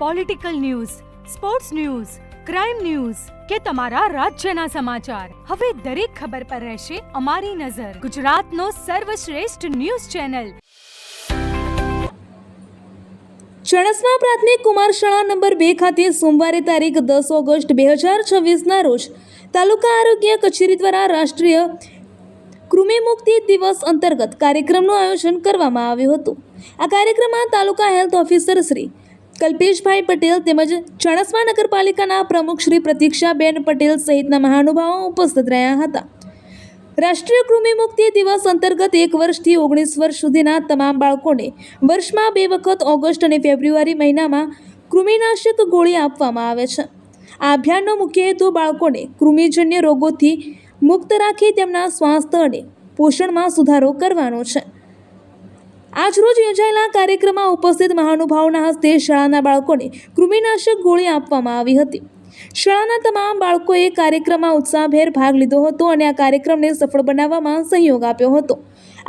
Political news, sports news, crime news કે તમારા રાજ્યના સમાચાર, હવે દરેક ખબર પર રહેશે અમારી નજર. ગુજરાતનો સર્વશ્રેષ્ઠ ન્યૂઝ ચેનલ. ચણસમા પ્રાથમિક કુમાર શાળા નંબર 2 ખાતે સોમવારે તારીખ 10 ઓગસ્ટ 2026ના રોજ તાલુકા આરોગ્ય કચેરી દ્વારા રાષ્ટ્રીય કૃમિ મુક્તિ દિવસ અંતર્ગત કાર્યક્રમનું આયોજન કરવામાં આવ્યું હતું. આ કાર્યક્રમમાં તાલુકા હેલ્થ ઓફિસર શ્રી કલ્પેશભાઈ પટેલ તેમજ ચણસમા નગરપાલિકાના પ્રમુખ શ્રી પ્રતીક્ષાબેન પટેલ સહિતના મહાનુભાવો ઉપસ્થિત રહ્યા હતા. રાષ્ટ્રીય કૃમિ મુક્તિ દિવસ અંતર્ગત 1 વર્ષથી 19 વર્ષ સુધીના તમામ બાળકોને વર્ષમાં 2 વખત ઓગસ્ટ અને ફેબ્રુઆરી મહિનામાં કૃમિનાશક ગોળી આપવામાં આવે છે. આ અભિયાનનો મુખ્ય હેતુ બાળકોને કૃમિજન્ય રોગોથી મુક્ત રાખી તેમના સ્વાસ્થ્ય અને પોષણમાં સુધારો કરવાનો છે. આજરોજ યોજાયેલા કાર્યક્રમમાં ઉપસ્થિત મહાનુભાવોના હસ્તે શાળાના બાળકોને કૃમિનાશક ગોળી આપવામાં આવી હતી. શાળાના તમામ બાળકોએ કાર્યક્રમમાં ઉત્સાહભેર ભાગ લીધો હતો અને આ કાર્યક્રમને સફળ બનાવવામાં સહયોગ આપ્યો હતો.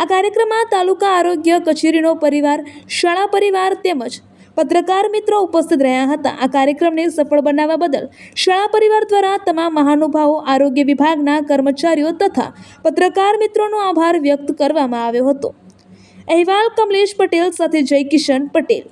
આ કાર્યક્રમમાં તાલુકા આરોગ્ય કચેરીનો પરિવાર, શાળા પરિવાર તેમજ પત્રકાર મિત્રો ઉપસ્થિત રહ્યા હતા. આ કાર્યક્રમને સફળ બનાવવા બદલ શાળા પરિવાર દ્વારા તમામ મહાનુભાવો, આરોગ્ય વિભાગના કર્મચારીઓ તથા પત્રકાર મિત્રોનો આભાર વ્યક્ત કરવામાં આવ્યો હતો. અહેવાલ કમલેશ પટેલ સાથે જય કિશન પટેલ.